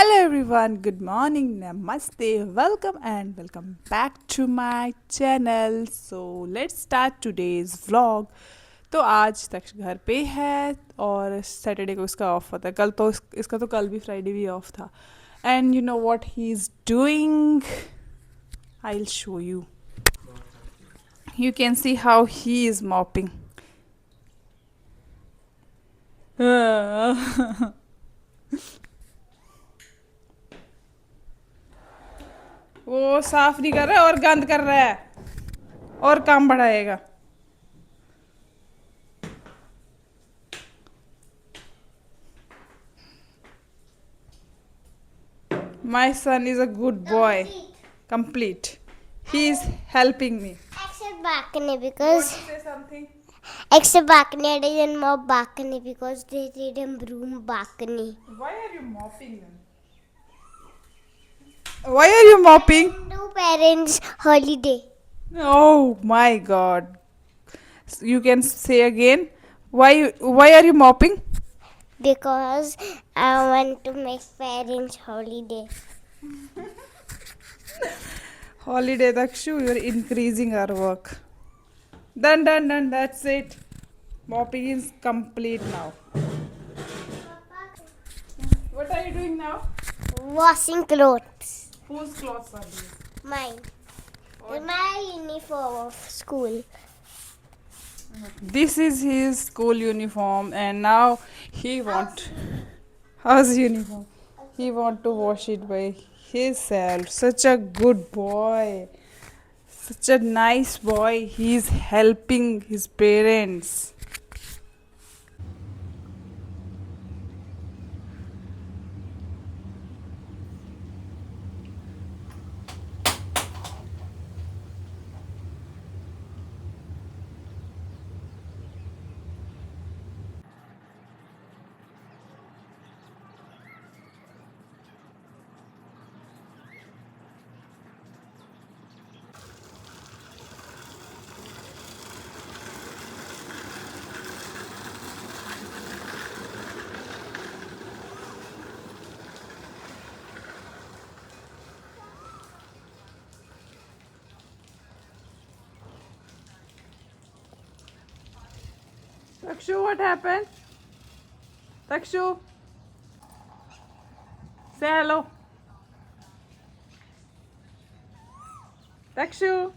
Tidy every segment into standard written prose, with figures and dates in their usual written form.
Hello everyone, good morning, namaste, welcome and welcome back to my channel. So let's start today's vlog. तो आज तक घर पे है और सैटरडे को इसका ऑफ होता है. कल तो इसका तो कल भी फ्राइडे भी ऑफ था. And you know what he is doing, I will show you. You can see how he is mopping. वो साफ नहीं कर रहा है और गंद कर रहा है और काम बढ़ाएगा. My son is a good boy. Complete. He is helping me. Except balcony You want because to say something? except balcony didn't mop balcony because they didn't broom balcony. Why are you mopping them? Why are you mopping? No parents holiday Oh my God. You can say again. Why are you mopping? because I want to make parents holiday. Holiday Dakshu, you are increasing our work. Done. That's it. Mopping is complete now. What are you doing now? Washing clothes. Whose clothes are these? Mine. What? My uniform of school. This is his school uniform, and now he want. How's uniform? He want to wash it by himself. Such a good boy. Such a nice boy. He's helping his parents. Takshu, what happened? Takshu, say hello. Takshu.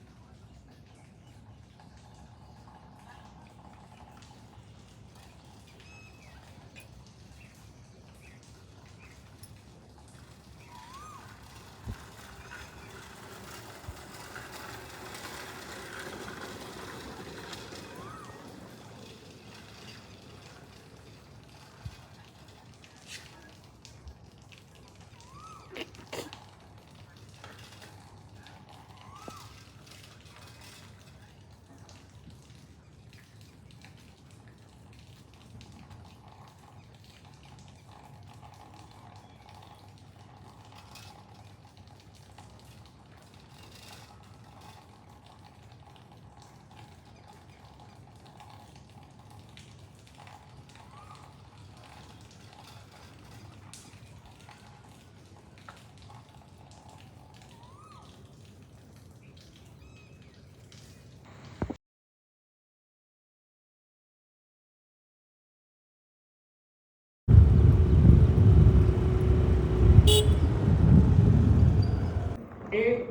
Eight,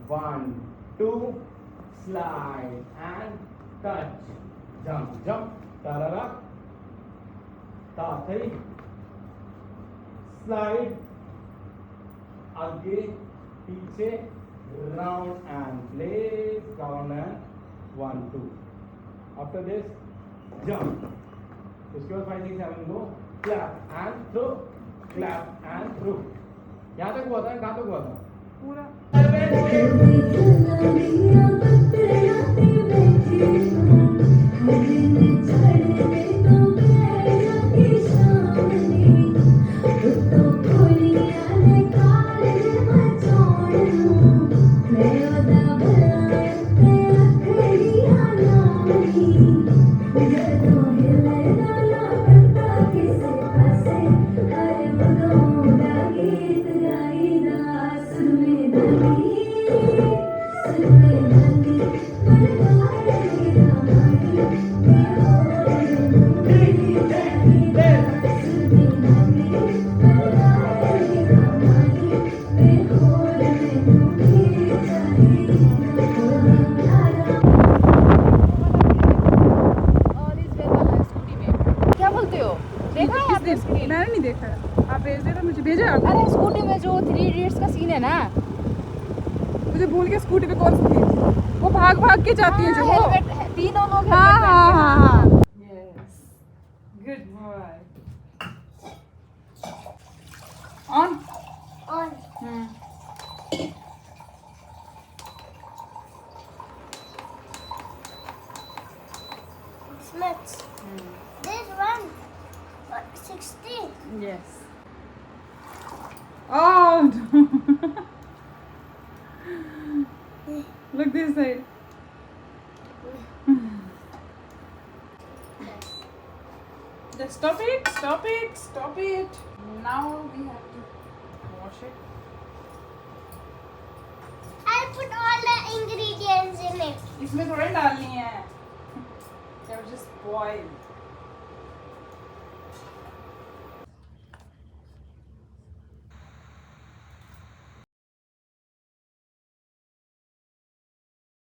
one, two, slide and touch, jump, tarara, three, slide, आगे पीछे round and place, count and 1, 2. After this, jump. उसके बाद 5, 6, 7 go, clap and throw, clap and throw. यहाँ तक हुआ था, कहाँ तक हुआ था? पूरा. Thank you. आप भेज दे तो मुझे भेजे आप? अरे स्कूटी में जो 3 इडियट्स का सीन है ना, मुझे भूल के स्कूटी पे कौन सी थी वो भाग भाग के जाती है जो वो। हेलमेट तीनों लोग हाँ हेलमेट हाँ पहनते हैं। हाँ हाँ yes good boy on on. Smiths. There's one. 16. Yes. Oh no. Look this side. Just stop it, stop it, stop it. Now we have to wash it. I'll put all the ingredients in it. इसमें थोड़े डालनी है. They will just boil.